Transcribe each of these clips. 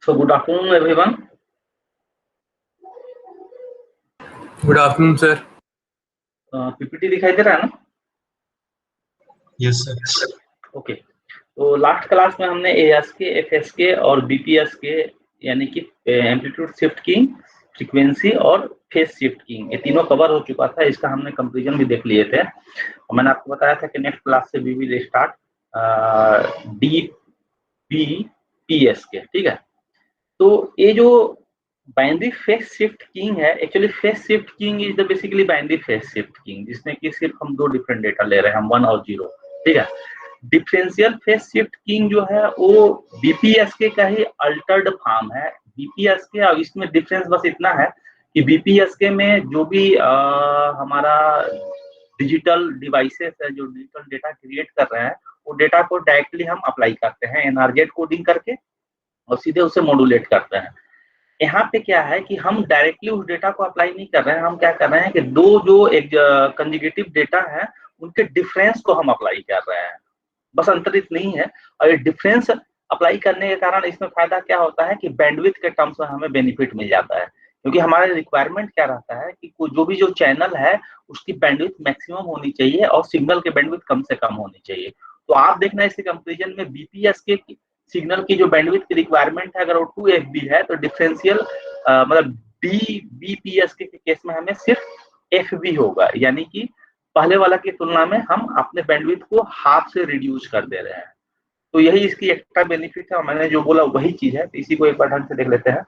So good afternoon, everyone. Good afternoon sir. PPT दिखाई दे रहा है ना? Yes sir. ओके। तो लास्ट क्लास में हमने एएस के, एफएस के और बीपीएस के यानी कि एम्पलीट्यूड शिफ्ट कीइंग, फ्रीक्वेंसी और फेज शिफ्ट कीइंग, ये तीनों कवर हो चुका था। इसका हमने कंपैरिजन भी देख लिए थे और मैंने आपको बताया था कि नेक्स्ट क्लास से वी विल स्टार्ट डीबीपीएस के। ठीक है, तो ये जो बाइनरी फेज शिफ्ट कीइंग है, actually phase shift keying is the basically binary phase shift keying, जिसमें कि सिर्फ हम दो डिफरेंट डेटा ले रहे हैं, हम 1 और 0। ठीक है, डिफरेंशियल फेज शिफ्ट कीइंग जो है वो बीपीएसके का ही अल्टर्ड फॉर्म है। बीपीएसके और इसमें डिफरेंस बस इतना है कि बीपीएसके में जो भी हमारा डिजिटल डिवाइसेस है, जो डिजिटल डेटा क्रिएट कर रहे हैं, वो डेटा को डायरेक्टली हम अप्लाई करते हैं एनआरजेड कोडिंग करके और सीधे उसे मॉड्यूलेट करते हैं। यहाँ पे क्या है कि हम डायरेक्टली उस डेटा को अप्लाई नहीं कर रहे हैं, हम क्या कर रहे हैं कि दो जो एक कंजुगेटिव डेटा है उनके डिफरेंस को हम अप्लाई कर रहे हैं, बस अंतर इतना ही है। और ये डिफरेंस अप्लाई करने के कारण इसमें फायदा क्या होता है कि बैंडविड्थ के टर्म्स में हमें बेनिफिट मिल जाता है, क्योंकि हमारा रिक्वायरमेंट क्या रहता है कि जो चैनल है उसकी बैंडविड्थ मैक्सिमम होनी चाहिए और सिग्नल के बैंडविड्थ कम से कम होनी चाहिए। तो आप देखना इसके कंपेरिजन में बीपीएस के सिग्नल की जो बैंडविड्थ की रिक्वायरमेंट है, अगर वो 2 FB है तो डिफरेंशियल मतलब बीपीएस के केस में हमें सिर्फ FB होगा, यानी कि पहले वाला की तुलना में हम अपने बैंडविड्थ को हाफ से रिड्यूस कर दे रहे हैं। तो यही इसकी एक्स्ट्रा बेनिफिट है और मैंने जो बोला वही चीज है, तो इसी को एक बार ढंग से देख लेते हैं।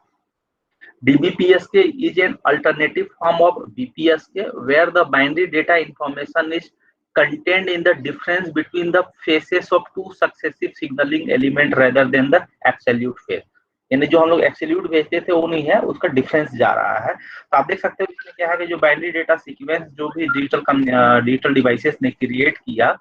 DBPSK is an alternative form of BPSK where the binary data information is contained in the difference between the phases of two successive signaling element rather than the absolute phase। यानी जो हम लोग एब्सोल्यूट भेजते थे वो नहीं है, उसका डिफरेंस जा रहा है। तो आप देख सकते हो इसमें क्या है कि जो बाइनरी डेटा सीक्वेंस जो भी डिजिटल डिवाइसेस ने क्रिएट किया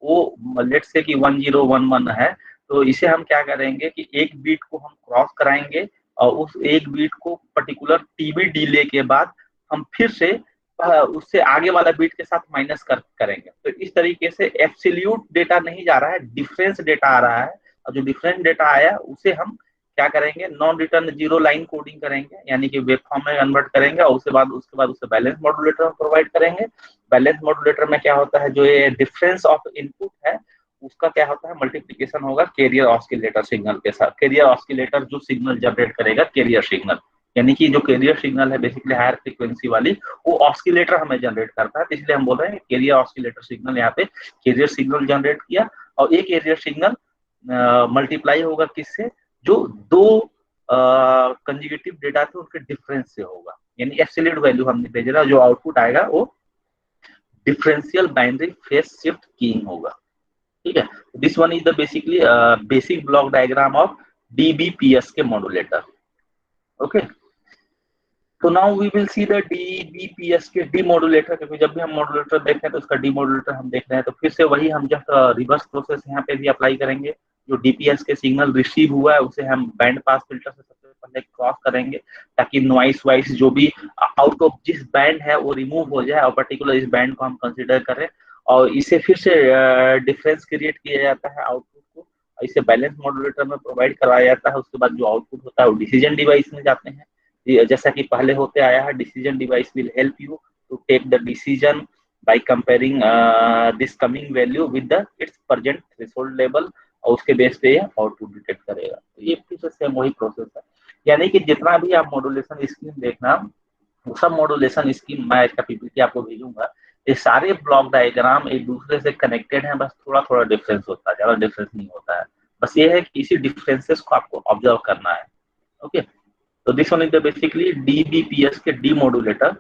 वो लेट्स से कि 1011 है, तो इसे हम क्या करेंगे कि एक बीट को हम क्रॉस कराएंगे और उस एक बीट को पर्टिकुलर टीबी डिले के बाद हम फिर से उससे आगे वाला बीट के साथ माइनस करेंगे। तो इस तरीके से एब्सोल्यूट डेटा नहीं जा रहा है, डिफरेंस डेटा आ रहा है और जो डिफरेंट डेटा आया उसे हम क्या करेंगे, non return zero line coding करेंगे, यानी कि वेब फॉर्म में कन्वर्ट करेंगे और उसके बाद उसे बैलेंस मॉड्यूलेटर में प्रोवाइड करेंगे। बैलेंस मॉड्यूलेटर में क्या होता है, जो ये डिफरेंस ऑफ इनपुट है उसका क्या होता है, मल्टीप्लिकेशन होगा कैरियर ऑस्किलेटर सिग्नल के साथ। कैरियर ऑस्किलेटर जो सिग्नल जनरेट करेगा कैरियर सिग्नल, यानी कि जो कैरियर सिग्नल है बेसिकली हायर फ्रीक्वेंसी वाली, वो ऑस्किलेटर हमें जनरेट करता है। इसलिए हम बोल रहे हैं कैरियर ऑस्किलेटर सिग्नल, यहाँ पे कैरियर सिग्नल जनरेट किया और एक कैरियर सिग्नल मल्टीप्लाई होगा किससे, जो दो कंजुगेटिव डेटा थे उनके डिफरेंस से होगा, यानी एब्सोल्यूट वैल्यू हम नहीं भेज रहा, जो आउटपुट आएगा वो differential binary phase shift keying होगा। ठीक है, this one is the basically basic block diagram of DBPSK modulator. Okay, तो now we will see the DBPSK demodulator, क्योंकि जब भी हम मॉड्यूलेटर देख रहे हैं तो उसका डीमॉड्यूलेटर हम देख रहे हैं, तो फिर से वही हम जस्ट रिवर्स प्रोसेस यहाँ पे भी अप्लाई करेंगे। जो DPS के सिग्नल रिसीव हुआ है उसे हम बैंड पास फिल्टर से सबसे पहले क्रॉस करेंगे, ताकि नॉइस वाइस जो भी आउट ऑफ जिस बैंड है वो रिमूव हो जाए और पर्टिकुलर इस बैंड को हम कंसिडर करें, और इसे फिर से डिफरेंस क्रिएट किया जाता है आउटपुट को, इसे बैलेंस मॉड्यूलेटर में प्रोवाइड कराया जाता है। उसके बाद जो आउटपुट होता है वो डिसीजन डिवाइस में जाते हैं, जैसा कि पहले होते आया है। Decision device will help you to take the decision by comparing this coming value with the its present threshold level, और उसके बेस पे ये आउटपुट डिटेक्ट करेगा। तो ये फिर से सेम वही प्रोसेस है, यानी कि जितना भी आप मॉड्यूलेशन स्कीम देखना, सब मॉड्यूलेशन स्कीम मैं इसका पीपीटी आपको भेजूंगा, ये सारे ब्लॉक डायग्राम एक दूसरे से कनेक्टेड हैं, बस थोड़ा थोड़ा डिफरेंस होता है, ज्यादा डिफरेंस नहीं होता है। बस ये है कि इसी डिफरेंसेस को आपको ऑब्जर्व करना है। ओके, तो this one is the basically DBPS के डीमॉड्यूलेटर।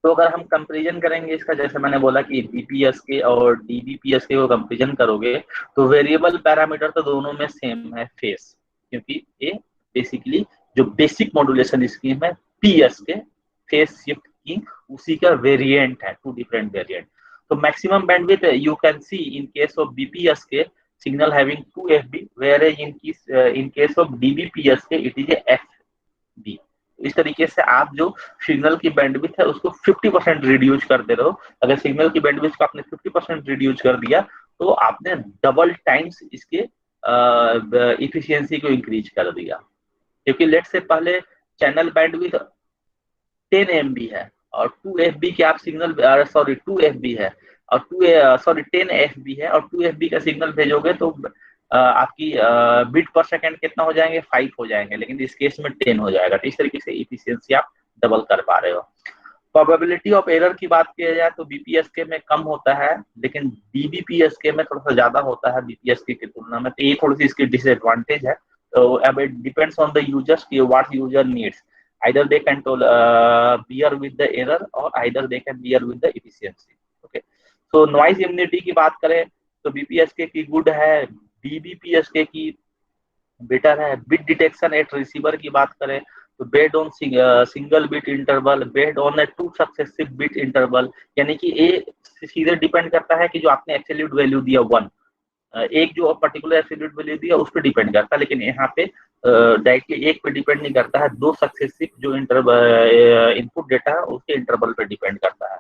तो अगर हम कंपैरिजन करेंगे इसका, जैसे मैंने बोला कि BPS के और DBPS के को कंपैरिजन करोगे तो वेरिएबल पैरामीटर तो दोनों में सेम है, फेस, क्योंकि ये बेसिकली जो बेसिक मॉड्यूलेशन स्कीम है PS के फेस शिफ्ट की, उसी का वेरिएंट है, 2 डिफरेंट वेरिएंट। तो maximum bandwidth you can see in case of BPS के signal having 2 FB, whereas in case of DBPS के it is a FB। इस तरीके से आप जो सिग्नल की बैंडविड्थ है उसको 50% रिड्यूस कर दे रहे हो। अगर सिग्नल की बैंडविड्थ को आपने 50% रिड्यूस कर दिया तो आपने डबल टाइम्स इसके इफिशियंसी को इंक्रीज कर दिया, क्योंकि लेट से पहले चैनल बैंडविड्थ 10 MB है और 2 FB के आप सिग्नल 2 FB है और 10 FB है और 2 FB का सिग्नल भेजोगे तो आपकी बिट पर सेकंड कितना हो जाएंगे, 5 हो जाएंगे, लेकिन इस केस में 10 हो जाएगा। तो इस तरीके से इफिशियंसी आप डबल कर पा रहे हो। प्रोबेबिलिटी ऑफ एरर की बात किया जाए तो बीपीएसके में कम होता है, लेकिन डीबीपीएसके में थोड़ा सा ज्यादा होता है बीपीएसके की तुलना में। तो ये थोड़ी सी इसकी डिसएडवांटेज है। तो अब it depends on the users कि what user needs, either they can bear with the error or either they can bear with the efficiency. Okay, so noise immunity की बात करें तो बीपीएसके की गुड है, डीबीपीएसके की बेटर है। बिट डिटेक्शन एट रिसीवर की बात करें तो based on single bit interval, based on 2 successive bit interval, यानी कि ये सीधे डिपेंड करता है कि जो आपने एब्सोल्यूट वैल्यू दिया 1, एक जो पर्टिकुलर एब्सोल्यूट वैल्यू दिया उस पर डिपेंड करता है, लेकिन यहाँ पे डायरेक्टली एक पे डिपेंड नहीं करता है, 2 सक्सेसिव जो इनपुट डेटा है उसके इंटरवल पे डिपेंड करता है।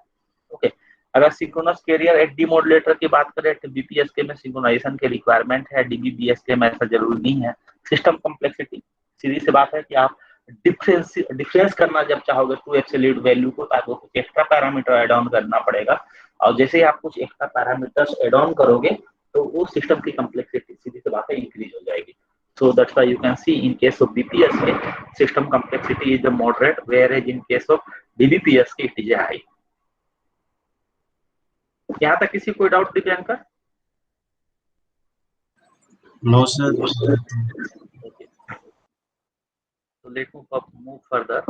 ओके, अगर सिंक्रोनस कैरियर एट डीमॉडुलेटर की बात करें तो बीपीएसके में सिंक्रोनाइजेशन के रिक्वायरमेंट है, डीबीपीएसके में ऐसा जरूरी नहीं है। सिस्टम कॉम्प्लेक्सिटी, सीधी सी बात है कि आप डिफरेंस करना जब चाहोगे टू एब्सोल्यूट वैल्यू को, ताकि कुछ एक्स्ट्रा पैरामीटर ऐड ऑन करना पड़ेगा, और जैसे ही आप कुछ एक्स्ट्रा पैरामीटर्स ऐड ऑन करोगे तो वो सिस्टम की कॉम्प्लेक्सिटी सीधी सी बात है इंक्रीज हो जाएगी। So that's why you can see in case of BPSK, system complexity is moderate, whereas in case of DBPSK it is high. यहाँ तक किसी कोई doubt Divyankar? No, sir. Okay. So let me move further.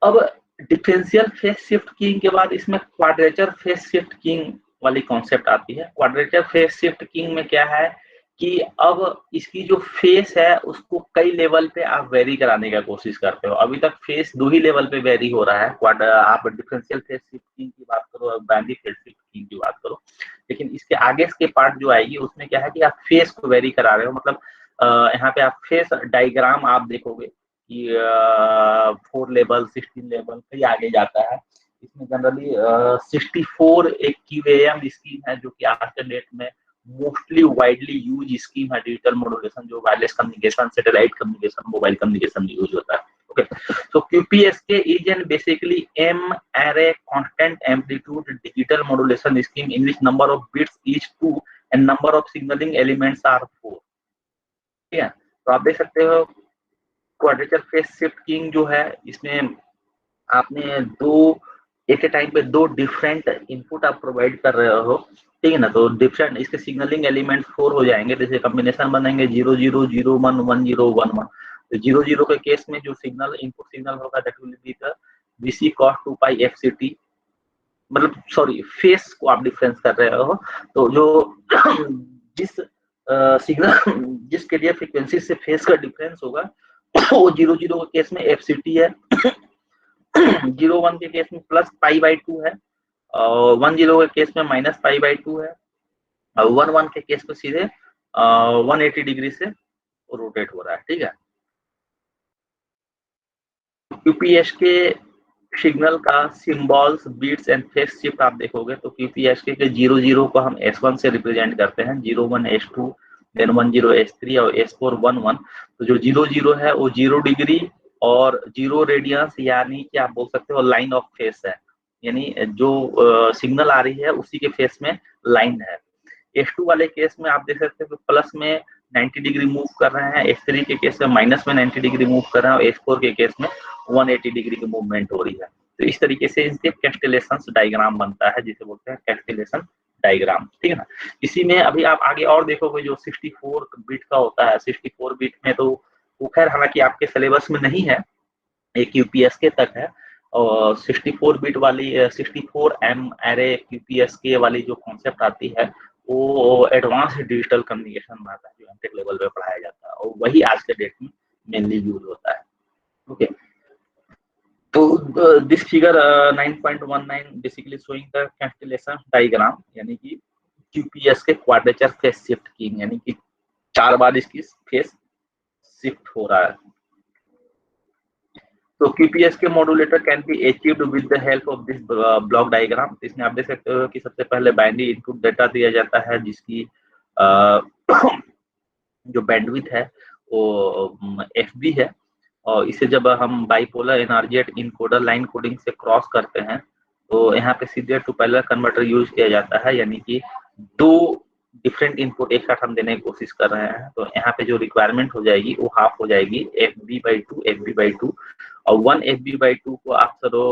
अब differential phase shift keying के बाद इसमें quadrature phase shift keying वाली concept आती है। क्वाड्रेचर फेज शिफ्ट कीइंग में क्या है कि अब इसकी जो फेस है उसको कई लेवल पे आप वेरी कराने का कोशिश करते हो। अभी तक फेस 2 ही लेवल पे वेरी हो रहा है, आप डिफरेंशियल फेज शिफ्टिंग की बात करो, बाइनरी फेज शिफ्टिंग की बात करो, लेकिन इसके आगे के पार्ट जो आएगी उसमें क्या है कि आप फेस को वेरी करा रहे हो। मतलब यहाँ पे आप फेस डायग्राम आप देखोगे कि 4 लेवल 16 लेवल कई आगे जाता है। इसमें जनरली 64 एक QAM स्कीम है जो कि आज के डेट में मोस्टली वाइडली यूज स्कीम है डिजिटल मॉड्यूलेशन, जो wireless communication, satellite communication, mobile communication में यूज होता है। Okay, so QPSK is an basically M array constant amplitude digital modulation scheme in which number of bits is 2 and number of signaling elements are 4। ठीक है, तो आप देख सकते हो क्वाड्रेचर फेज शिफ्ट कीइंग जो है इसमें आपने एक टाइम पे 2 डिफरेंट इनपुट आप प्रोवाइड कर रहे हो, ठीक है ना। तो डिफरेंट इसके सिग्नलिंग एलिमेंट 4 हो जाएंगे, जैसे कॉम्बिनेशन बनेंगे 0 0 0 1 1 0 1 1। तो 0 0 के केस में जो सिग्नल इनपुट सिग्नल होगा that will be the VC cos 2 pi FCT, मतलब सॉरी फेस को आप डिफरेंस कर रहे हो। तो जो जिस सिग्नल जिसके लिए फ्रीक्वेंसी से फेस का डिफरेंस होगा वो 0 0 के केस में FCT है, 0 1 के केस में प्लस π/2 है, और 1 0 के केस में माइनस π/2 है, और 1 1 के केस में सीधे 180 डिग्री से रोटेट हो रहा है। ठीक है, QPSK सिग्नल का symbols, bits and phase shift आप देखोगे तो QPSK के 0 0 को हम S1 से रिप्रेजेंट करते हैं, 0 1 S2, देन 1 0 S3 और S4 1 1। तो जो 0 0 है वो 0 डिग्री और 0 रेडियंस, यानी कि आप बोल सकते हो लाइन ऑफ फेस है, यानी जो सिग्नल आ रही है उसी के फेस में लाइन है। S2 वाले केस में आप देख सकते हो प्लस में 90 डिग्री मूव कर रहे हैं, S3 के केस में माइनस में 90 डिग्री मूव कर रहे हैं, और S4 के केस में 180 डिग्री की मूवमेंट हो रही है। तो इस तरीके से इनके कैस्टेलेशन डायग्राम बनता है जिसे बोलते हैं कैस्टेलेशन डायग्राम। ठीक है ना। इसी में अभी आप आगे और देखोगे जो 64 बिट का होता है, 64 बिट में तो वो खैर हालांकि आपके सिलेबस में नहीं है, एक QPSK तक है, और 64 बिट वाली 64M एरे QPSK वाली जो कॉन्सेप्ट आती है वो एडवांस डिजिटल कम्युनिकेशन में आता है, जो एमटेक लेवल पे पढ़ाया जाता है, और वही आज के डेट में मेनली यूज होता है। ओके, तो this figure 9.19 basically showing the constellation diagram, यानी कि QPSK quadrature phase shift keying, यानी कि 4 बार इसकी फेज शिफ्ट हो रहा है। तो QPSK modulator can be achieved with the help of this block diagram. इसमें आप देख सकते हो कि सबसे पहले बाइनरी इनपुट डेटा दिया जाता है जिसकी जो बैंडविड्थ है वो FB है, और इसे जब हम बाइपोलर एनर्जेट इनकोडर लाइन कोडिंग से क्रॉस करते हैं तो यहाँ पे सीधे टू पैरेलल कन्वर्टर यूज किया जाता है, यानी कि दो डिफरेंट इनपुट एक साथ हम देने की कोशिश कर रहे हैं। तो यहाँ पे जो रिक्वायरमेंट हो जाएगी वो हाफ हो जाएगी FB/2 और 1 FB/2 को आप चलो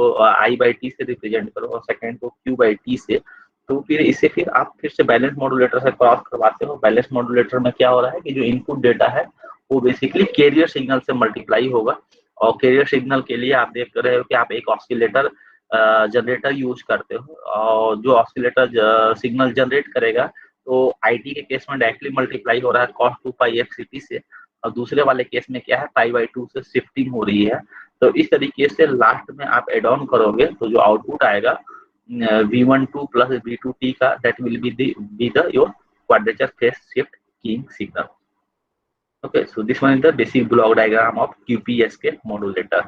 I/T से रिप्रेजेंट करो और सेकेंड को Q/T से। तो फिर इसे फिर आप फिर से बैलेंस मॉड्यूलेटर से क्रॉस करवाते हो। बैलेंस मॉड्यूलेटर में क्या हो रहा है कि जो इनपुट डेटा है वो बेसिकली कैरियर सिग्नल से मल्टीप्लाई होगा, और कैरियर सिग्नल के लिए आप देख रहे हो कि आप एक ऑस्किलेटर जनरेटर यूज करते हो, और जो ऑस्किलेटर सिग्नल जनरेट करेगा तो IT के केस में डायरेक्टली मल्टीप्लाई हो रहा है cos 2πfct से, और दूसरे वाले केस में क्या है π/2 से शिफ्टिंग हो रही है। तो इस तरीके से लास्ट में आप एड ऑन करोगे तो जो आउटपुट आएगा V12 प्लस V2t का, that will be the your quadrature phase shift keying signal. Okay, so this one is the basic block diagram of QPSK modulator.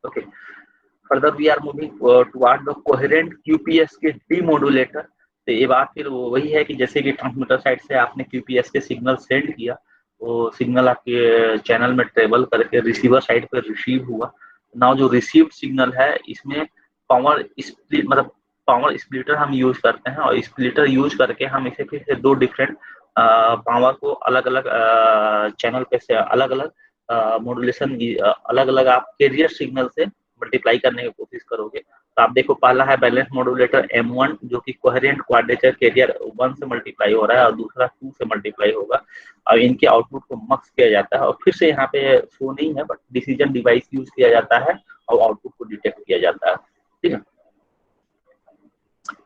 Okay, further we are moving toward the coherent QPSK demodulator. तो ये बात फिर वही है कि जैसे कि transmitter side से आपने QPSK सिग्नल सेंड किया, वो सिग्नल आपके चैनल में ट्रेवल करके रिसीवर साइड पे रिसीव हुआ। नाउ जो रिसीव्ड सिग्नल है इसमें पावर स्प्लिट मतलब पावर स्प्लिटर हम यूज करते हैं, और स्प्लिटर यूज करके हम इसे फिर से दो डिफरेंट पावर को अलग अलग चैनल पे से अलग अलग मॉड्यूलेशन अलग अलग आप कैरियर सिग्नल से मल्टीप्लाई करने की कोशिश करोगे। तो आप देखो पहला है बैलेंस मॉड्यूलेटर M1 जो कि कोहेरेंट क्वाड्रेचर कैरियर 1 से मल्टीप्लाई हो रहा है और दूसरा 2 से मल्टीप्लाई होगा, और इनके आउटपुट को मक्स किया जाता है, और फिर से यहाँ पे शो नहीं है बट डिसीजन डिवाइस यूज किया जाता है और आउटपुट को डिटेक्ट किया जाता है। ठीक है,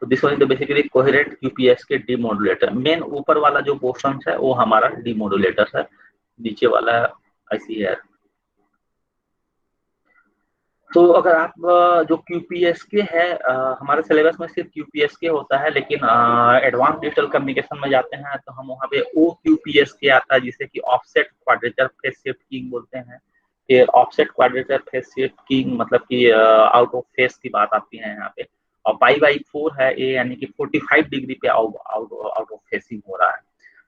तो this one is basically coherent QPSK demodulator. Main ऊपर वाला जो पोर्शन है वो हमारा डीमॉड्यूलेटर है, नीचे वाला ऐसी है। तो अगर आप जो QPSK है हमारे सिलेबस में सिर्फ QPSK होता है, लेकिन एडवांस डिजिटल कम्युनिकेशन में जाते हैं तो हम वहाँ पे OQPSK आता है, जिसे कि offset quadrature phase shift keying बोलते हैं। ये offset quadrature phase shift keying मतलब कि आउट ऑफ फेज की बात आती है यहाँ पे, और π/4 है ये, यानी कि 45 डिग्री पे आउट ऑफ फेसिंग हो रहा है।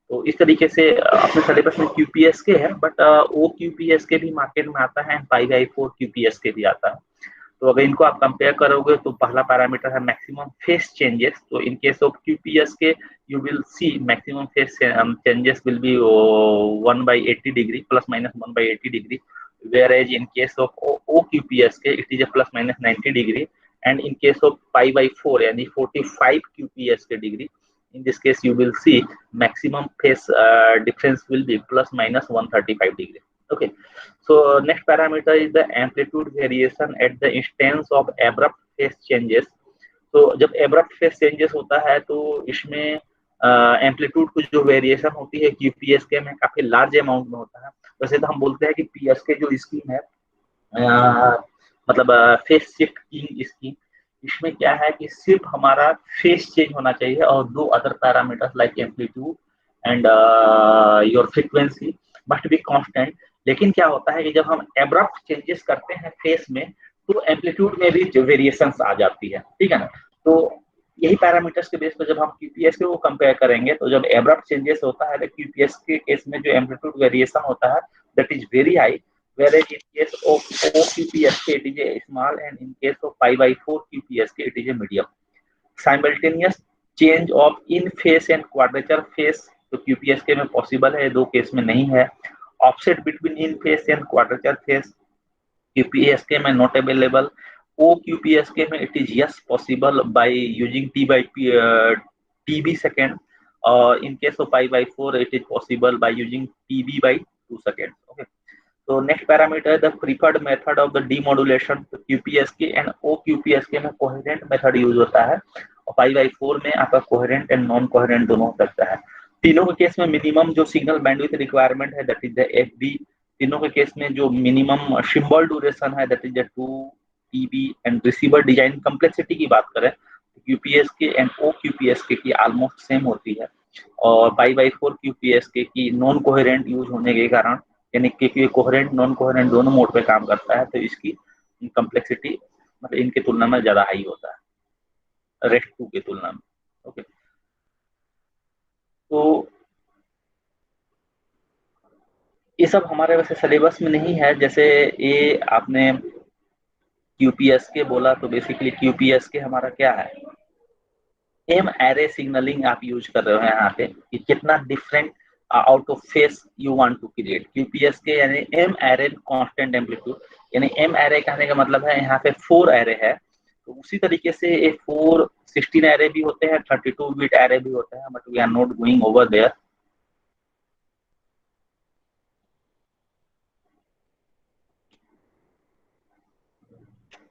तो इस तरीके से अपने सिलेबस में QPSK है, बट OQPSK भी मार्केट में आता है, π/4 QPSK भी आता है। तो अगर इनको आप कंपेयर करोगे तो पहला पैरामीटर है मैक्सिमम फेस चेंजेस। तो in case of QPSK you will see maximum phase changes will be 1/80 degree ±1/80 degree, whereas in case of OQPSK it is a ±90 degree, and in case of π/4 यानी 45 QPSK degree, in this case you will see maximum phase difference will be ±135 degree. Okay, so next parameter is the amplitude variation at the instance of abrupt phase changes. तो जब abrupt phase changes होता है तो इसमें amplitude की जो variation होती है QPSK में काफी लार्ज अमाउंट में होता है। वैसे तो हम बोलते हैं कि PSK जो स्कीम है मतलब फेस शिफ्ट कीइंग स्कीम, इसमें क्या है कि सिर्फ हमारा फेस चेंज होना चाहिए और दो other parameters like amplitude and your frequency must be constant. लेकिन क्या होता है कि जब हम एब्रप्ट चेंजेस करते हैं फेस में तो एम्पलीट्यूड में भी वेरिएशंस आ जाती है। ठीक है ना, तो यही पैरामीटर्स के बेस पर जब हम QPSK को कंपेयर करेंगे तो जब एब्रप्ट चेंजेस होता है तो QPSK के केस में जो एम्पलीट्यूड वेरिएशन होता है that is very high, whereas in case of OQPSK it is a small, and in case of π/4 QPSK it is a medium. Simultaneous change of in phase and quadrature phase तो QPSK में possible है, दो case में नहीं है। Offset between in phase and quadrature phase QPSK में not available. OQPSK में it is yes possible by using TB second, और in case of π/4 it is possible by using TB/2 second. Okay, तो next parameter है the preferred method of the demodulation. तो QPSK and OQPSK में coherent method use होता है, और π/4 में आपका कोहेरेंट एंड नॉन कोहेरेंट दोनों हो सकता है। तीनों के केस में मिनिमम जो सिग्नल बैंडविड्थ रिक्वायरमेंट है दैट इज द FB। तीनों के केस में जो मिनिमम सिंबल ड्यूरेशन है that is the 2 TB, and receiver design complexity की बात करें तो QPSK एंड OQPSK की ऑलमोस्ट सेम होती है, और π/4 QPSK की नॉन कोहेरेंट यूज होने के कारण, यानी कि कोहेरेंट नॉन कोहेरेंट दोनों मोड पे काम करता है, तो इसकी कम्प्लेक्सिटी मतलब इनकी तुलना में ज्यादा हाई होता है रेस्ट 2 की तुलना में। ओके, तो ये सब हमारे वैसे सिलेबस में नहीं है। जैसे ये आपने QPSK बोला, तो बेसिकली QPSK हमारा क्या है, एम एरे सिग्नलिंग आप यूज कर रहे हो यहाँ पे कि कितना different out of phase you want to create. QPSK यानी एम एरे कांस्टेंट एम्पलीट्यूड, यानी एम एरे कहने का मतलब है यहाँ पे 4 एरे है। तो उसी तरीके से ये 16 एरे भी होते हैं, 32 बिट एरे भी होते हैं, but we are not going over there.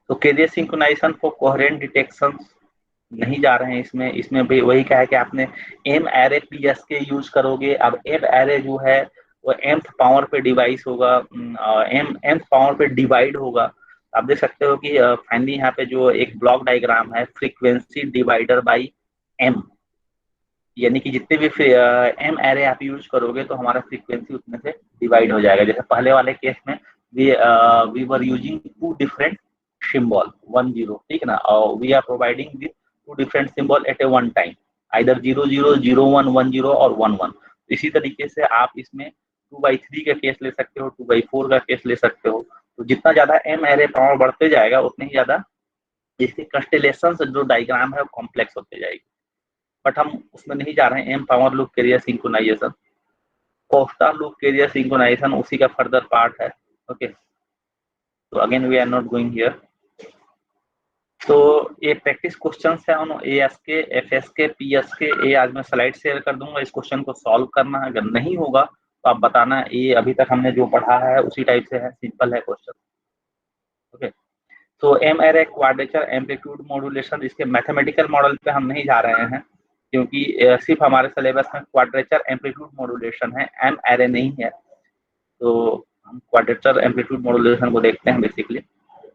तो carrier synchronisation for coherent detection नहीं जा रहे हैं इसमें। इसमें भी वही क्या है कि आपने एम एरे PSK यूज करोगे। अब एम एरे जो है वो mth पावर पे डिवाइस होगा, mth पावर पे डिवाइड होगा। आप देख सकते हो कि फाइनली यहाँ पे जो एक ब्लॉक डायग्राम है, फ्रीक्वेंसी डिवाइडर बाई एम, यानी कि जितने भी एम एरे आप यूज करोगे तो हमारा फ्रीक्वेंसी उतने से डिवाइड हो जाएगा। जैसे पहले वाले केस में we were using 2 different symbol 1 0, ठीक है ना, और we are providing this 2 different symbol at a one time, either 0 0 0 1 1 0 और 1 1। इसी तरीके से आप इसमें 2/3 का केस ले सकते हो, 2/4 का केस ले सकते हो। तो जितना ज्यादा एम एरे पावर बढ़ते जाएगा उतने ही ज्यादा इसके कंस्टेलेशन जो डायग्राम है वो कॉम्प्लेक्स होते जाएगी। बट हम उसमें नहीं जा रहे हैं। M power loop carrier synchronisation, Costas loop carrier synchronisation उसी का फर्दर पार्ट है। ओके, तो again we are not going here. तो ये प्रैक्टिस क्वेश्चंस है ऑन ASK, FSK, PSK। ये आज मैं स्लाइड शेयर कर दूंगा, इस क्वेश्चन को सॉल्व करना है। अगर नहीं होगा तो आप बताना। ये अभी तक हमने जो पढ़ा है उसी टाइप से है, सिंपल है क्वेश्चन। ओके, तो M ary quadrature amplitude modulation, इसके मैथमेटिकल मॉडल पे हम नहीं जा रहे हैं क्योंकि सिर्फ हमारे सिलेबस में क्वाड्रेचर एम्पलीट्यूड मॉड्यूलेशन है, एम एरे नहीं है। तो हम क्वाड्रेचर एम्पलीट्यूड मॉड्यूलेशन को देखते हैं। बेसिकली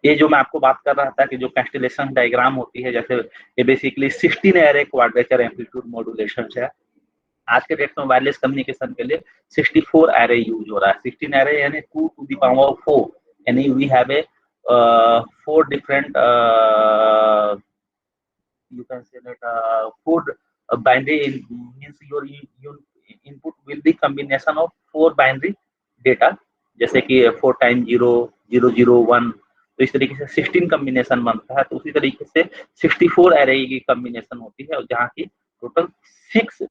ये जो मैं आपको बात कर रहा था कि जो कंस्टेलेशन डायग्राम होती है, जैसे ये basically 16 array quadrature amplitude modulation है। आज के डेट में वायरलेस कम्युनिकेशन के लिए 64 एरे यूज हो रहा है। 16 एरे यानी 2 to the power of 4, यानी we have a 4 different you can say that 4 binary means your input will be combination of 4 binary data, जैसे कि 4 टाइम 0 0 0 1। तो इस तरीके से 16 कम्बिनेशन बनता है। तो उसी तरीके से 64 एरे की कम्बिनेशन होती है, और जहाँ की total 6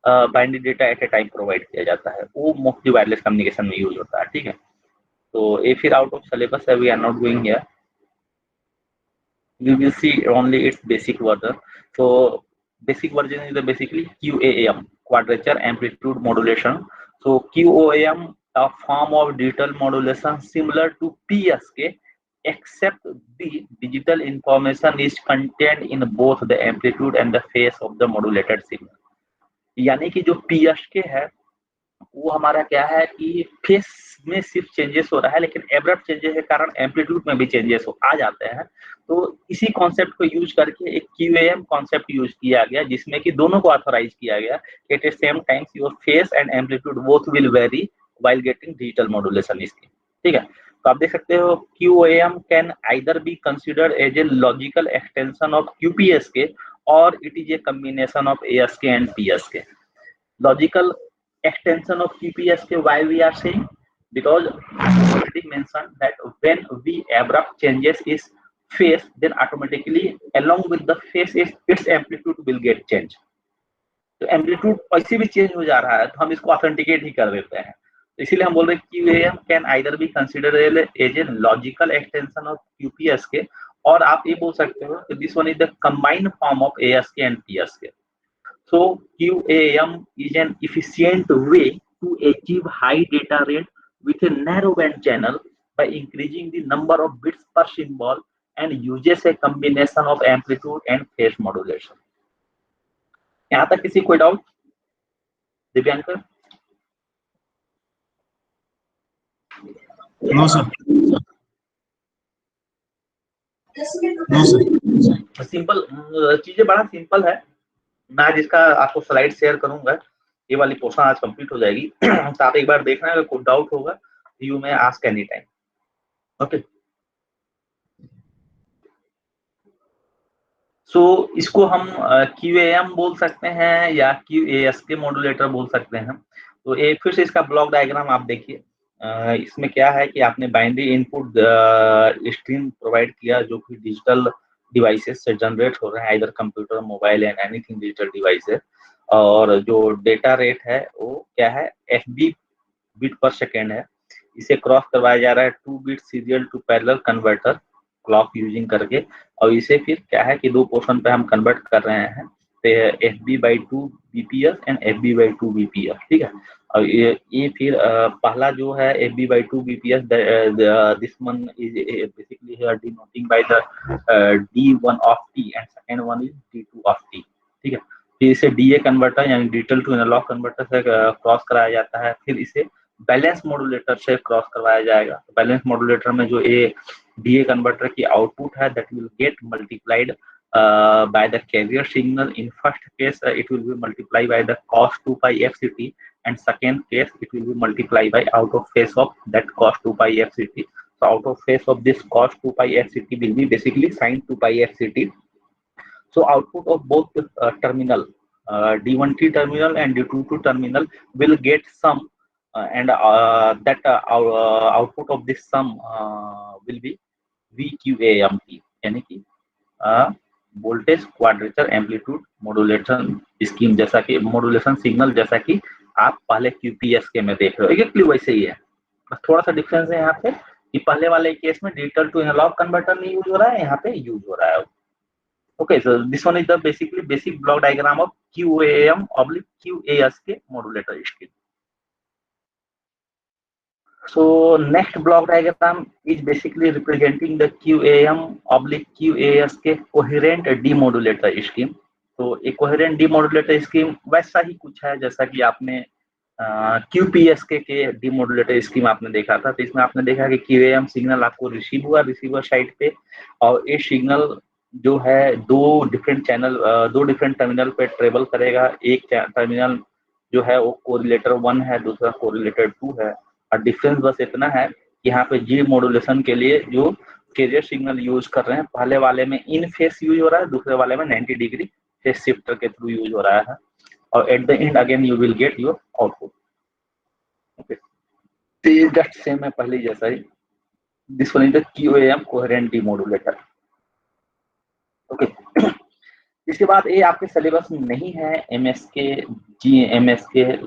binary data at a time provide किया जाता है। वो मोस्टली वायरलेस कम्युनिकेशन में यूज होता है, ठीक है। तो ये फिर आउट ऑफ सिलेबस है, we are not going here. we will see only its basic version. So basic version is the basically QAM, quadrature amplitude modulation. So QAM, a form of digital modulation similar to PSK, except the digital information is contained in both the amplitude and the phase of the modulated signal। यानी कि जो PSK है वो हमारा क्या है कि face में सिर्फ चेंजेस हो रहा है, लेकिन एब्रप्ट चेंजेस के कारण एम्पलीट्यूड में भी चेंजेस आ जाते हैं। तो इसी कॉन्सेप्ट को यूज करके एक QAM कॉन्सेप्ट यूज किया गया, जिसमें कि दोनों को ऑथराइज किया गया। At the same time your phase and amplitude both will vary while getting digital modulation इसकी, ठीक है। तो आप देख सकते हो QAM can either be considered as a logical extension of QPSK और it is a combination of ASK and PSK। Logical extension of QPSK, why we are saying, because I already mentioned that when we abrupt changes is phase, then automatically along with the phase is its amplitude will get changed। तो amplitude ऐसे भी change हो जा रहा है तो हम इसको ऑथेंटिकेट ही कर देते हैं। तो इसीलिए हम बोल रहे हैं कि QAM can either be considered as a logical extension of QPSK, और आप ये बोल सकते हो कि this one is the combined form of ASK and PSK। So QAM is an efficient way to achieve high data rate with a narrow band channel by increasing the number of bits per symbol and uses a combination of amplitude and phase modulation। यहाँ तक किसी कोई doubt? Divyankar? No sir, no sir. Simple चीजें बड़ा simple है। मैं आज इसका आपको स्लाइड शेयर करूंगा, ये वाली पोर्शन आज कंप्लीट हो जाएगी। तो आप एक बार देखना, अगर कोई डाउट होगा you may ask any time. Okay, so इसको हम QAM बोल सकते हैं या QASK मॉड्यूलेटर बोल सकते हैं। तो एक फिर से इसका ब्लॉक डायग्राम आप देखिए। इसमें क्या है कि आपने बाइनरी इनपुट स्ट्रीम प्रोवाइड किया जो कि डिजिटल डिवाइसेस से जनरेट हो रहे हैं, इधर computer, mobile and anything digital devices. और जो डेटा रेट है वो क्या है, FB बीट पर सेकेंड है। इसे क्रॉस करवाया जा रहा है 2 bit serial to parallel converter clock using करके। और इसे फिर क्या है कि दो पोर्शन पे हम कन्वर्ट कर रहे हैं, FB/2 BPS and FB/2 BPS, ठीक है। और ये फिर पहला जो है FB/2 BPS, this one is basically here denoting by the D1 of T and second one is D2 of T, ठीक है। फिर इसे DA कन्वर्टर यानी डिजिटल टू एनालॉग कन्वर्टर से क्रॉस कराया जाता है। फिर इसे बैलेंस मॉड्यूलेटर से क्रॉस करवाया जाएगा। बैलेंस मॉड्यूलेटर में जो ये DA कन्वर्टर की आउटपुट है that will get multiplied by the carrier signal. In first case it will be multiplied by the cos 2 pi FCT, and second case it will be multiplied by out of phase of that cos 2 pi FCT. So out of phase of this cos 2 pi FCT will be basically sin 2 pi FCT. So output of both terminal, D1T terminal and D22 terminal will get sum, and that output of this sum will be VQAMT, यानी कि voltage quadrature amplitude modulation scheme, जैसा कि modulation signal जैसा कि आप पहले QPSK में देख रहे हो, एग्जैक्टली वैसे ही है। बस थोड़ा सा डिफरेंस है यहाँ पे कि पहले वाले केस में डिजिटल टू एनालॉग कन्वर्टर नहीं यूज हो रहा है, यहाँ पे यूज हो रहा है। Okay, so this one is the basically basic block diagram of QAM/QASK modulator scheme. So next block diagram is basically representing the QAM/QASK coherent demodulator scheme. तो एक coherent demodulator scheme वैसा ही कुछ है जैसा कि आपने QPSK के demodulator scheme आपने देखा था। तो इसमें आपने देखा कि QAM सिग्नल आपको रिसीव हुआ रिसीवर साइड पे, और ये सिग्नल जो है दो डिफरेंट टर्मिनल पे ट्रेवल करेगा। एक टर्मिनल जो है वो कोरिलेटर 1 है, दूसरा कोरिलेटर 2 है। और डिफरेंस बस इतना है कि यहाँ पे जी मॉड्यूलेशन के लिए जो कैरियर सिग्नल यूज कर रहे हैं, पहले वाले में इन फेस यूज हो रहा है, दूसरे वाले में 90 डिग्री फेस शिफ्टर के थ्रू यूज हो रहा है। और at the end again you will get your output. Okay, just same है पहले जैसा ही। This one is the QAM coherent demodulator. Okay, इसके बाद ये आपके सिलेबस में नहीं है MSK,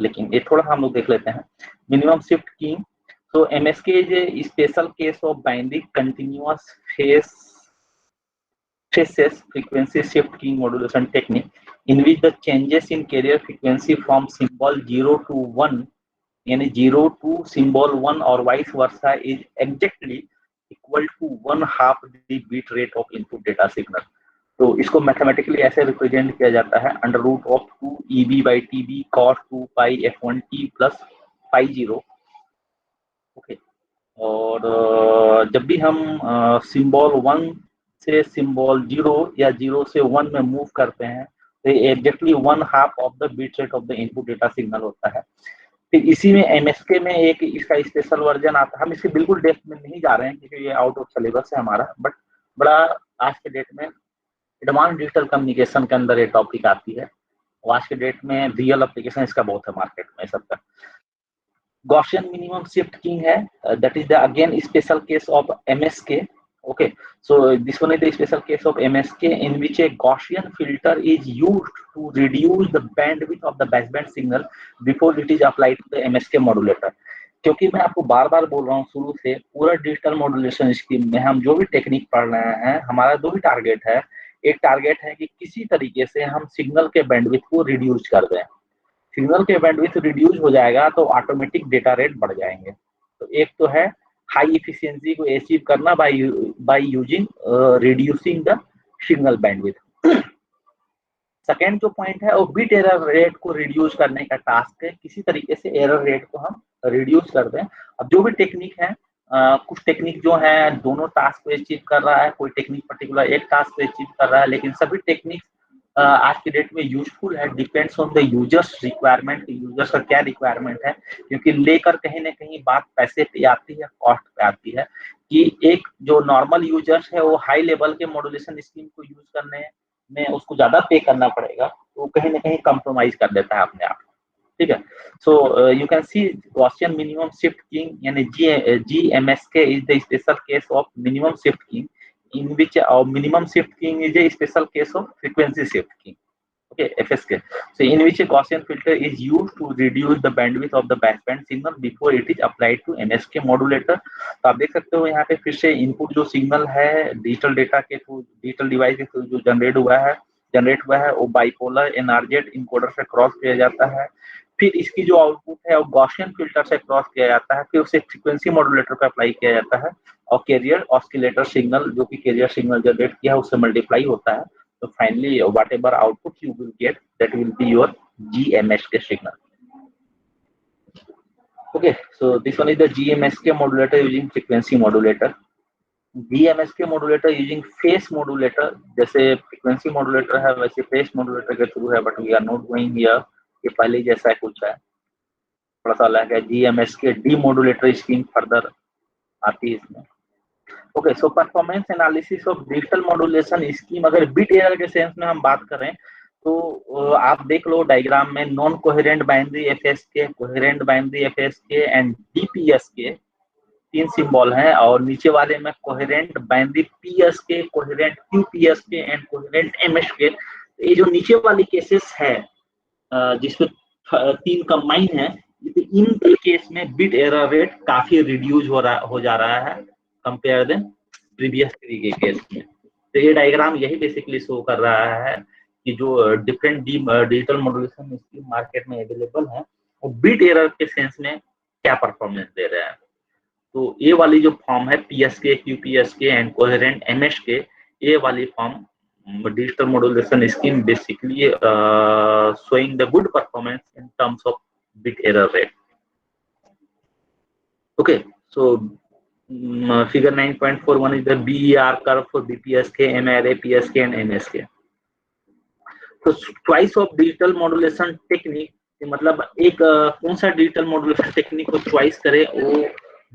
लेकिन ये थोड़ा हम लोग देख लेते हैं। Minimum shift keying. तो MSK is a special case of binary continuous phases frequency shift keying modulation technique in which the changes in carrier frequency from symbol 0 to 1, यानी 0 to symbol 1 और vice versa is exactly equal to 1/2 the bit rate of input data signal. तो इसको mathematically ऐसे represent किया जाता है √2 EB/TB cos 2 pi F1T plus phi 0। Okay, और जब भी हम सिंबल 1 से सिंबल 0 या 0 से 1 में मूव करते हैं तो exactly 1/2 of the bit rate of the input data signal होता है। फिर इसी में MSK में एक इसका स्पेशल वर्जन आता है। हम इसके बिल्कुल डेप्थ में नहीं जा रहे हैं क्योंकि ये आउट ऑफ सिलेबस है हमारा, बट बड़ा आज के डेट में एडवांस डिजिटल कम्युनिकेशन के अंदर ये टॉपिक आती है। और आज के डेट में रियल एप्लीकेशन इसका बहुत है मार्केट में सबका। Gaussian minimum shift keying है, that is the again special case of MSK. Okay, so this one is the special case of MSK in which a Gaussian filter is used to reduce the bandwidth of the baseband signal before it is applied to the MSK modulator. क्योंकि मैं आपको बार बार बोल रहा हूँ शुरू से, पूरा digital modulation scheme में हम जो भी टेक्निक पढ़ रहे हैं, हमारा दो ही टारगेट है। एक टारगेट है कि किसी तरीके से हम सिग्नल के बैंडविड्थ को रिड्यूस कर दें। सिग्नल के बैंडविड्थ रिड्यूस हो जाएगा तो ऑटोमेटिक डेटा रेट बढ़ जाएंगे। तो एक तो है हाई एफिशिएंसी को अचीव करना by using reducing the signal bandwidth. Second जो पॉइंट है वो बिट एरर रेट को रिड्यूस करने का टास्क है, किसी तरीके से एरर रेट को हम रिड्यूस कर दें। अब जो भी टेक्निक है, कुछ टेक्निक जो है दोनों टास्क को अचीव कर रहा है, कोई टेक्निक पर्टिकुलर एक टास्क को अचीव कर रहा है, लेकिन सभी टेक्निक आज की डेट में यूजफुल है। Depends on the users requirement, users का क्या रिक्वायरमेंट है, क्योंकि लेकर कहीं ना कहीं बात पैसे पे आती है, कॉस्ट पे आती है। कि एक जो नॉर्मल यूजर्स है वो हाई लेवल के मॉड्यूलेशन स्कीम को यूज करने में उसको ज्यादा पे करना पड़ेगा, तो कहीं ना कहीं कंप्रोमाइज कर देता है अपने आप, ठीक है। So you can see Gaussian minimum shift keying यानी GMSK is the special case of minimum shift keying, in which minimum shift keying is a special case of frequency shift keying. Okay, FSK. So in which a Gaussian filter is used to reduce the bandwidth of the baseband signal before it is applied to MSK modulator. तो आप देख सकते हो यहाँ पे फिर से input जो सिग्नल है डिजिटल डेटा के थ्रू, डिजिटल डिवाइस के थ्रू जो जनरेट हुआ है वो बाइपोलर एनआरजेट इनकोडर से क्रॉस किया जाता है, फिर इसकी जो आउटपुट है वो गॉसियन फिल्टर से क्रॉस किया जाता है, फिर उसे फ्रीक्वेंसी मॉड्यूलेटर पे अप्लाई किया जाता है और कैरियर ऑस्किलेटर सिग्नल जो कि कैरियर सिग्नल जनरेट किया है उससे मल्टीप्लाई होता है, तो finally whatever output you will get that will be your GMSK signal. Okay, so this one is the GMSK modulator using frequency modulator. GMSK modulator using phase modulator, जैसे frequency modulator है वैसे phase modulator के through है, but we are not going here. ये पहले जैसा कुछ है, थोड़ा सा अलग है. GMSK demodulator स्कीम फर्दर आती है इसमें. Okay, so performance analysis of digital modulation scheme, अगर बिट एरर के सेंस में हम बात करें तो आप देख लो डायग्राम में non coherent binary FSK, coherent binary FSK and DPSK तीन सिंबल हैं, और नीचे वाले में coherent binary PSK, coherent QPSK and coherent MSK. ये जो नीचे वाली केसेस है जिसमें तीन कंबाइन है, इन केस में बिट एरर रेट काफी रिड्यूस हो जा रहा है कंपेयर देन प्रीवियस थ्री के केस में. तो ये डायग्राम यही बेसिकली शो कर रहा है कि जो different digital modulation scheme market में अवेलेबल है वो बिट एरर के सेंस में क्या परफॉर्मेंस दे रहे हैं. तो ये वाली जो फॉर्म है PSK, QPSK and coherent MSK, ये वाली form digital modulation scheme basically showing the good performance in terms of bit error rate. Okay, so figure 9.41 is the BER curve for BPSK, MRA, PSK and MSK. तो choice of digital modulation technique, मतलब एक कौन सा digital modulation technique को choice करे वो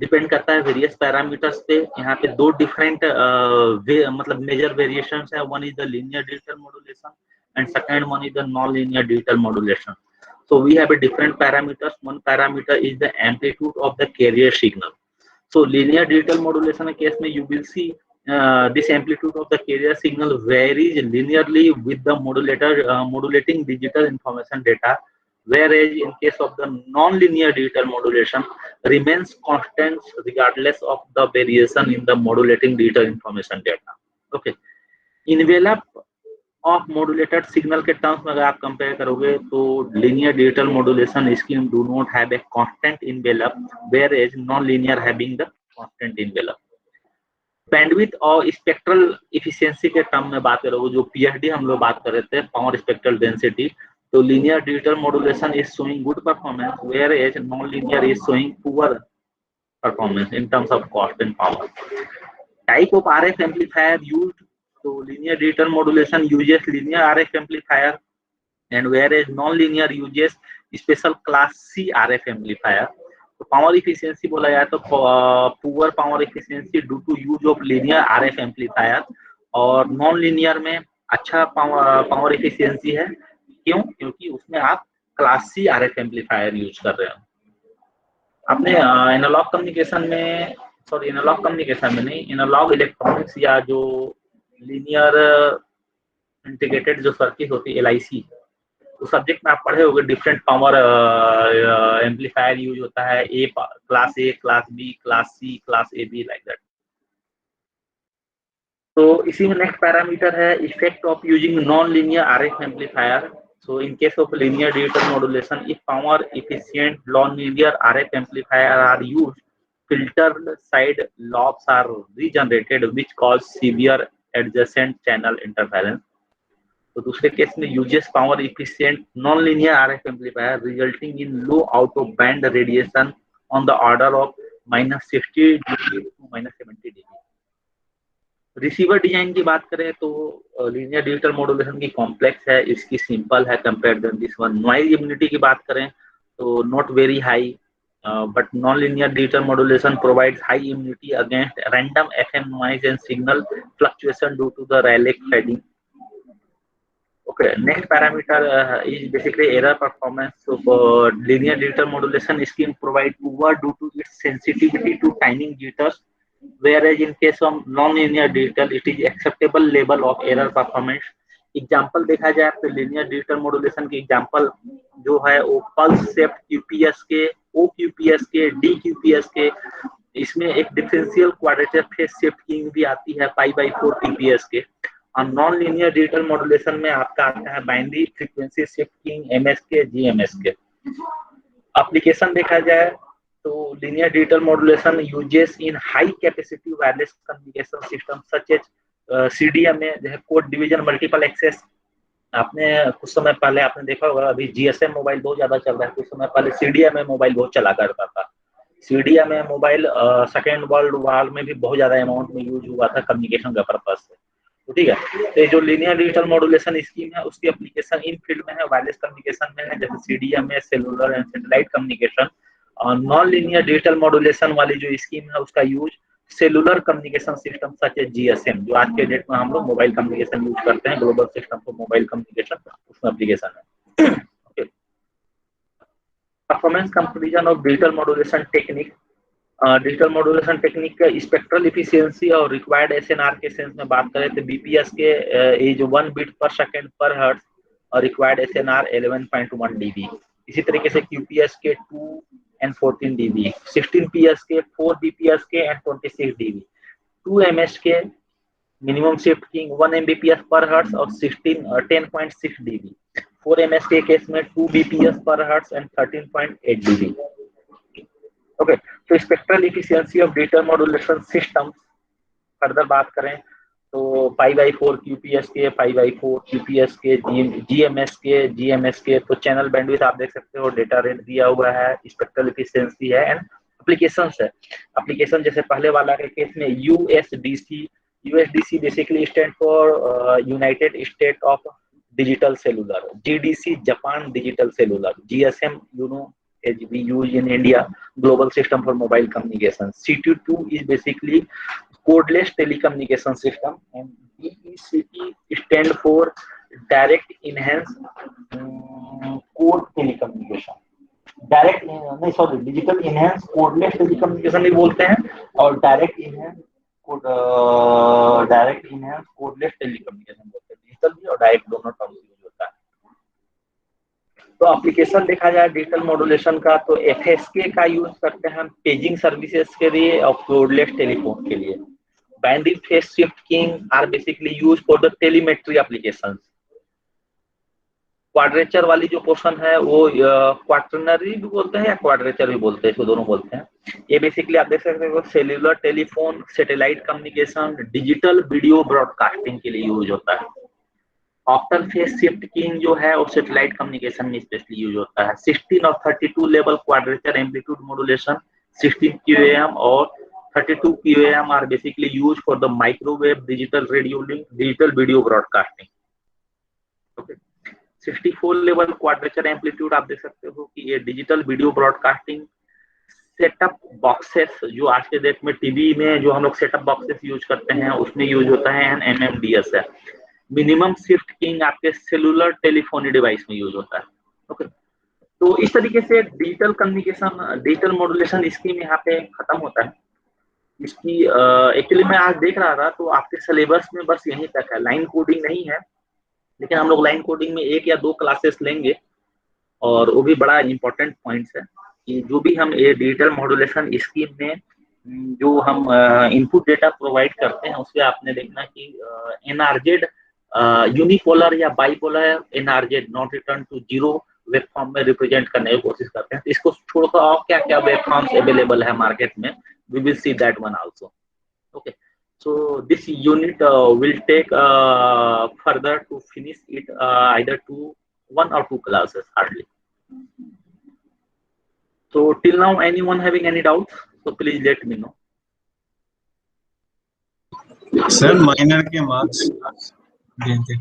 depend करता है वेरियस पैरामीटर्स पे. यहाँ पे दो डिफरेंट मतलब मेजर वेरिएशंस है. One is the linear digital modulation and second one is the non linear digital modulation. So we have a different parameters. One parameter is the amplitude of the carrier signal. So linear digital modulation के case में you will see this amplitude of the carrier signal varies linearly with the modulating digital information data, whereas in case of the non-linear digital modulation remains constant regardless of the variation in the modulating digital information data. Okay, envelope of modulated signal के terms में अगर आप compare करोगे तो linear digital modulation scheme do not have a constant envelope, whereas non-linear having the constant envelope. Bandwidth और spectral efficiency के term में बात करोगे, जो PSD हम लोग बात कर रहे थे, पावर स्पेक्ट्रल डेंसिटी, तो linear digital modulation is showing good performance, whereas non linear is showing poor performance in terms of cost and power. Type of RF amplifier used, तो linear digital modulation uses linear RF amplifier and whereas non linear uses special class C RF amplifier. तो power efficiency बोला जाए तो poor power efficiency due to use of linear RF amplifier, और non linear में अच्छा power efficiency है. क्यों? क्योंकि उसमें आप class C RF amplifier use कर रहे हो. आपने एनालॉग कम्युनिकेशन में, सॉरी एनालॉग कम्युनिकेशन में नहीं, एनालॉग इलेक्ट्रॉनिक्स या जो लीनियर इंटीग्रेटेड जो सर्किट होती है LIC, उस सब्जेक्ट में आप पढ़े होंगे डिफरेंट पावर एम्पलीफायर यूज होता है. Class A, class B, class C, class AB, like that. तो इसी में नेक्स्ट पैरामीटर है effect of using non linear RF amplifier. So in case of linear digital modulation, if power efficient non linear RF amplifier are used, filtered side lobes are regenerated which cause severe adjacent channel interference. तो दूसरे case में uses power efficient non linear RF amplifier resulting in low out of band radiation on the order of -60 dB to -70 dB. Receiver design की बात करें तो linear digital modulation की complex है, इसकी सिंपल है compare than this one. Noise immunity की बात करें तो not very high, but non-linear digital modulation provides high immunity against random FM noise and signal fluctuation due to the Rayleigh fading. Okay, next parameter is basically error performance. So for linear digital modulation scheme provide poor due to its sensitivity to timing jitters, whereas in case of non-linear digital it is acceptable level of error performance. Example देखा जाए तो linear digital modulation के example जो है वो pulse शेफ्ट क्यूपीएस के, ओ क्यूपीएस के, D क्यूपीएस के, इसमें एक differential quadrature phase shift keying भी आती है पाई बाई 4 क्यूपीएस के। और नॉन लीनियर डिजिटल मॉड्यूलेशन में आपका आता है binary frequency shift keying MSK, GMSK. Application देखा जाए तो linear digital modulation uses in high capacity wireless communication system such as CDMA, जो है कोड डिवीजन मल्टीपल एक्सेस। आपने कुछ समय पहले आपने देखा होगा, अभी जीएसएम मोबाइल बहुत ज्यादा चल रहा है, कुछ समय पहले सीडीएमए मोबाइल बहुत चला करता था। CDMA mobile second world war में भी बहुत ज्यादा अमाउंट में यूज हुआ था कम्युनिकेशन का पर्पज से। तो ठीक है, तो जो लिनियर डिजिटल मॉड्यूलेशन स्कीम है उसकी एप्लीकेशन इन फील्ड में है, वायरलेस कम्युनिकेशन में है, जैसे CDMA, cellular and satellite communication. और नॉन लिनियर डिजिटल मॉड्यूलेशन वाली जो स्कीम है उसका use cellular communication system such as GSM, जो आज के डेट में हम लोग मोबाइल कम्युनिकेशन यूज करते हैं, global system for mobile communication, उसमें एप्लीकेशन है। Performance comparison of digital modulation technique. Digital modulation technique का स्पेक्ट्रल इफिशियंसी और रिक्वायर्ड एसएनआर के सेंस में बात करें तो बीपीएस के इज 1 बिट पर सेकंड पर हर्ट्ज और रिक्वायर्ड एसएनआर 11.1 डीबी। इसी तरीके से क्यूपीएस के 2 and 14 dB, 16 PS के 4 BPS के and 26 dB, 2 MS के मिनिमम शिफ्ट कीइंग 1 Mbps पर हर्ट्ज और 10.6 dB, 4 MS के केस में 2 BPS पर हर्ट्ज एंड 13.8 dB। ओके, तो spectral efficiency of digital modulation system further बात करें तो 5/4 QPS के, 5/4 QPS के, GMS के, तो चैनल बैंडविड्थ आप देख सकते हो, डेटा रेट दिया हुआ है, स्पेक्ट्रल इफिशियंसी है एंड एप्लीकेशंस है। एप्लीकेशन जैसे पहले वाला के केस में USDC basically stand for United state of digital cellular, GDC Japan digital cellular, GSM you know as we use in India, global system for mobile communication. CT2 is basically codeless telecommunication system, and DECT stand for direct enhanced code telecommunication. Direct नहीं sorry digital enhance cordless telecommunication भी बोलते हैं, और direct enhance cordless telecommunication बोलते हैं। Digital भी और direct दोनों टर्म यूज होता है। तो एप्लीकेशन देखा जाए डिजिटल मॉड्यूलेशन का तो एफएसके का यूज करते हैं हम पेजिंग सर्विसेज के लिए और कोडलेस टेलीफोन के लिए। Binary phase shift keying are basically used for the telemetry applications. Quadrature वाली जो पोर्शन है वो क्वाटरनरी भी बोलते हैं या क्वाड्रेचर भी बोलते हैं, इसको दोनों बोलते हैं। ये बेसिकली आप देख सकते हो cellular telephone, satellite communication, digital video broadcasting के लिए यूज होता है। ऑक्टल फेज शिफ्ट कीइंग जो है वो सैटेलाइट कम्युनिकेशन में स्पेशली यूज होता है। 16 और 32 level quadrature amplitude modulation, 16 QAM और 32 QAM are basically use for the microwave digital radio link, digital video broadcasting. Okay, 64 level quadrature amplitude आप देख सकते हो कि ये digital video broadcasting. Setup boxes जो आज के डेट में टीवी में जो हम लोग सेटअप बॉक्सेस यूज करते हैं उसमें यूज होता है MMDS है। मिनिमम शिफ्ट कीइंग आपके सेलुलर टेलीफोनी डिवाइस में यूज होता है। ओके, तो इस तरीके से digital communication digital modulation scheme यहाँ पे खत्म होता है। इसकी एक्चुअली मैं आज देख रहा था तो आपके सिलेबस में बस यहीं तक है, लाइन कोडिंग नहीं है, लेकिन हम लोग लाइन कोडिंग में 1 या 2 क्लासेस लेंगे। और वो भी बड़ा इंपॉर्टेंट पॉइंट्स है कि जो भी हम ये डिजिटल मॉड्यूलेशन स्कीम में जो हम इनपुट डेटा प्रोवाइड करते हैं उससे आपने देखना कि एनआरजेड यूनिपोलर या bipolar NRZ not return to zero waveform में रिप्रेजेंट करने की कोशिश करते हैं। तो इसको छोड़कर और क्या क्या वेब फॉर्म्स अवेलेबल है मार्केट में, we will see that one also. Okay, so this unit will take further to finish it either 1 or 2 classes hardly. So till now anyone having any doubts, so please let me know. Sir minor के marks देते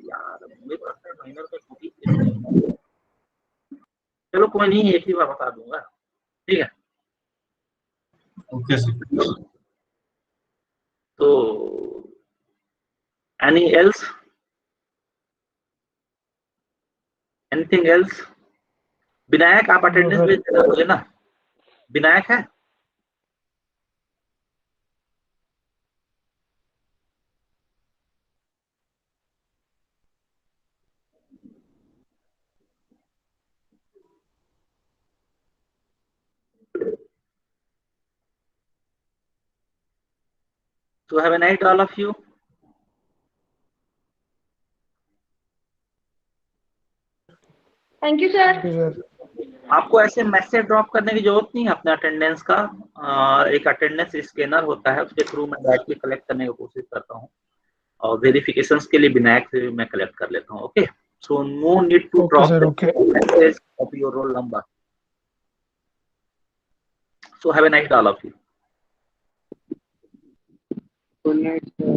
यार मेरे पास minor का copy, चलो कोई नहीं, एक ही बार बता दूंगा, ठीक है। Okay sir. तो any else? Anything else? Vinayak आप अटेंडेंस भेज देना मुझे ना, विनायक है? So have a night all of you. Thank you sir. आपको ऐसे मैसेज ड्रॉप करने की जरूरत नहीं है अपने अटेंडेंस का। एक अटेंडेंस स्कैनर होता है, उसके थ्रू मैं डायरेक्टली कलेक्ट करने की कोशिश करता हूँ, और वेरिफिकेशंस के लिए विनायक से मैं कलेक्ट कर लेता हूँ। Okay, so no need to drop message of your roll number. So have a nice all of you. Good night, sir.